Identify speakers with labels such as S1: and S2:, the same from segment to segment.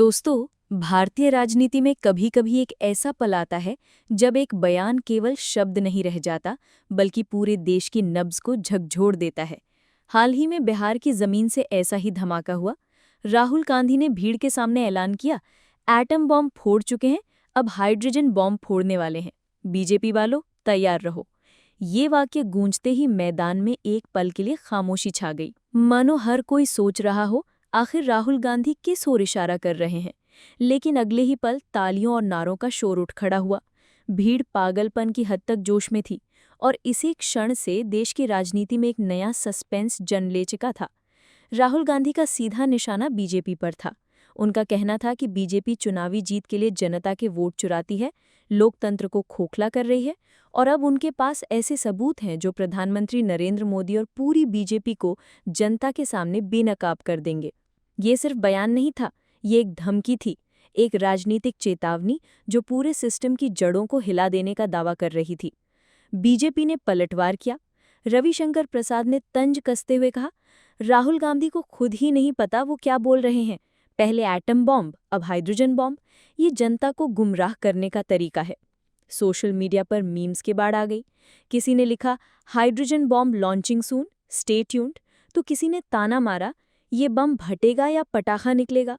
S1: दोस्तों, भारतीय राजनीति में कभी-कभी एक ऐसा पल आता है जब एक बयान केवल शब्द नहीं रह जाता, बल्कि पूरे देश की नब्ज को झकझोर देता है। हाल ही में बिहार की जमीन से ऐसा ही धमाका हुआ। राहुल गांधी ने भीड़ के सामने ऐलान किया, एटम बॉम्ब फोड़ चुके हैं, अब हाइड्रोजन बॉम्ब फोड़ने वाले हैं। बीजेपी वालों, तैयार रहो। ये वाक्य गूंजते ही मैदान में एक पल के लिए खामोशी छा गई। मानो हर कोई सोच रहा हो, आखिर राहुल गांधी किस ओर इशारा कर रहे हैं। लेकिन अगले ही पल तालियों और नारों का शोर उठ खड़ा हुआ। भीड़ पागलपन की हद तक जोश में थी और इसी क्षण से देश की राजनीति में एक नया सस्पेंस जन्म ले चुका था। राहुल गांधी का सीधा निशाना बीजेपी पर था। उनका कहना था कि बीजेपी चुनावी जीत के लिए जनता के वोट चुराती है, लोकतंत्र को खोखला कर रही है और अब उनके पास ऐसे सबूत हैं जो प्रधानमंत्री नरेंद्र मोदी और पूरी बीजेपी को जनता के सामने बेनकाब कर देंगे। ये सिर्फ बयान नहीं था, ये एक धमकी थी, एक राजनीतिक चेतावनी जो पूरे सिस्टम की जड़ों को हिला देने का दावा कर रही थी। बीजेपी ने पलटवार किया। रविशंकर प्रसाद ने तंज कसते हुए कहा, राहुल गांधी को खुद ही नहीं पता वो क्या बोल रहे हैं। पहले एटम बॉम्ब, अब हाइड्रोजन बॉम्ब। ये जनता को गुमराह करने का तरीका है। सोशल मीडिया पर मीम्स की बाढ़ आ गई। किसी ने लिखा, हाइड्रोजन बॉम्ब लॉन्चिंग सून, स्टे ट्यून्ड। तो किसी ने ताना मारा, ये बम फटेगा या पटाखा निकलेगा।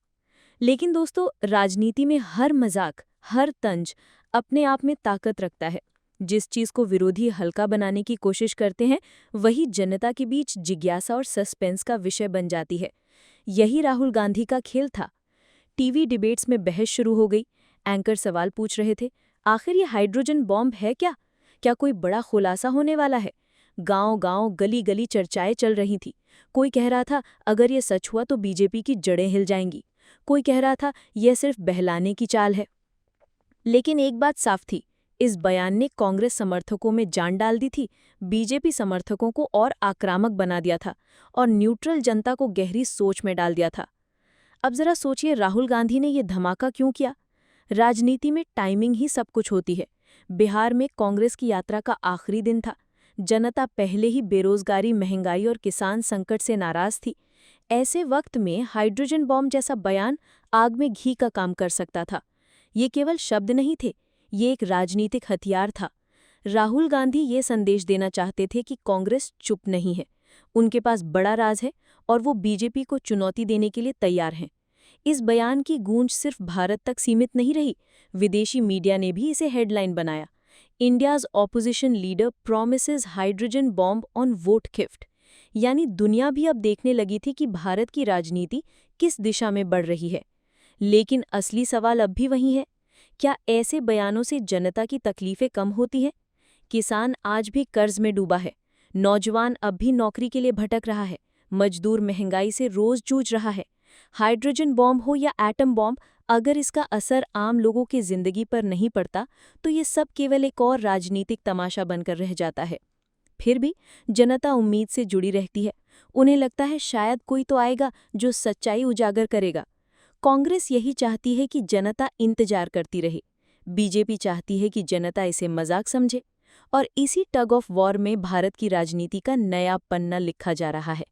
S1: लेकिन दोस्तों, राजनीति में हर मजाक, हर तंज अपने आप में ताकत रखता है। जिस चीज को विरोधी हल्का बनाने की कोशिश करते हैं, वही जनता के बीच जिज्ञासा और सस्पेंस का विषय बन जाती है। यही राहुल गांधी का खेल था। टीवी डिबेट्स में बहस शुरू हो गई। एंकर सवाल पूछ रहे थे, आखिर ये हाइड्रोजन बॉम्ब है क्या? क्या कोई बड़ा खुलासा होने वाला है? गांव-गांव, गली-गली चर्चाएं चल रही थी। कोई कह रहा था, अगर ये सच हुआ तो बीजेपी की जड़ें हिल जाएंगी। कोई कह रहा था, यह सिर्फ बहलाने की चाल है। लेकिन एक बात साफ थी, इस बयान ने कांग्रेस समर्थकों में जान डाल दी थी, बीजेपी समर्थकों को और आक्रामक बना दिया था और न्यूट्रल जनता को गहरी सोच में डाल दिया था। अब जरा सोचिए, राहुल गांधी ने यह धमाका क्यों किया? राजनीति में टाइमिंग ही सब कुछ होती है। बिहार में कांग्रेस की यात्रा का आखिरी दिन था। जनता पहले ही बेरोजगारी, महंगाई और किसान संकट से नाराज थी। ऐसे वक्त में हाइड्रोजन बॉम्ब जैसा बयान आग में घी का काम कर सकता था। ये केवल शब्द नहीं थे, ये एक राजनीतिक हथियार था। राहुल गांधी ये संदेश देना चाहते थे कि कांग्रेस चुप नहीं है, उनके पास बड़ा राज है और वो बीजेपी को चुनौती देने के लिए तैयार हैं। इस बयान की गूंज सिर्फ भारत तक सीमित नहीं रही, विदेशी मीडिया ने भी इसे हेडलाइन बनाया। India's opposition leader promises hydrogen bomb on vote gift. यानी दुनिया भी अब देखने लगी थी कि भारत की राजनीति किस दिशा में बढ़ रही है। लेकिन असली सवाल अब भी वही है, क्या ऐसे बयानों से जनता की तकलीफें कम होती हैं? किसान आज भी कर्ज में डूबा है, नौजवान अब भी नौकरी के लिए भटक रहा है, मजदूर महंगाई से रोज जूझ रहा है। हाइड्रोजन बॉम्ब हो या एटम बॉम्ब, अगर इसका असर आम लोगों की जिंदगी पर नहीं पड़ता तो ये सब केवल एक और राजनीतिक तमाशा बनकर रह जाता है। फिर भी जनता उम्मीद से जुड़ी रहती है। उन्हें लगता है शायद कोई तो आएगा जो सच्चाई उजागर करेगा। कांग्रेस यही चाहती है कि जनता इंतजार करती रहे। बीजेपी चाहती है कि जनता इसे मजाक समझे। और इसी टग ऑफ वॉर में भारत की राजनीति का नया पन्ना लिखा जा रहा है।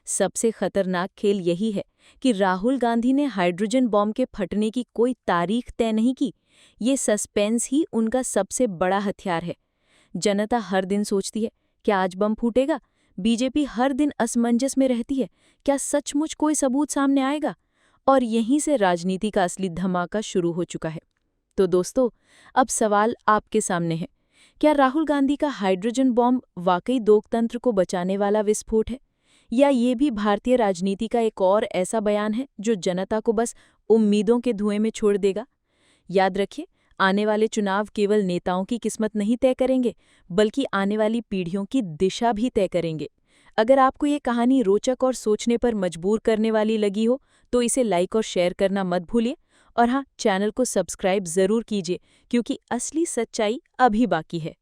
S1: सबसे खतरनाक खेल यही है कि राहुल गांधी ने हाइड्रोजन बॉम्ब के फटने की कोई तारीख तय नहीं की। ये सस्पेंस ही उनका सबसे बड़ा हथियार है। जनता हर दिन सोचती है, क्या आज बम फूटेगा? बीजेपी हर दिन असमंजस में रहती है, क्या सचमुच कोई सबूत सामने आएगा? और यहीं से राजनीति का असली धमाका शुरू हो चुका है। तो दोस्तों, अब सवाल आपके सामने है, क्या राहुल गांधी का हाइड्रोजन बॉम्ब वाकई लोकतंत्र को बचाने वाला विस्फोट है, या ये भी भारतीय राजनीति का एक और ऐसा बयान है जो जनता को बस उम्मीदों के धुएं में छोड़ देगा? याद रखिए, आने वाले चुनाव केवल नेताओं की किस्मत नहीं तय करेंगे, बल्कि आने वाली पीढ़ियों की दिशा भी तय करेंगे। अगर आपको ये कहानी रोचक और सोचने पर मजबूर करने वाली लगी हो, तो इसे लाइक और शेयर करना मत भूलिए। और हाँ, चैनल को सब्सक्राइब ज़रूर कीजिए, क्योंकि असली सच्चाई अभी बाकी है।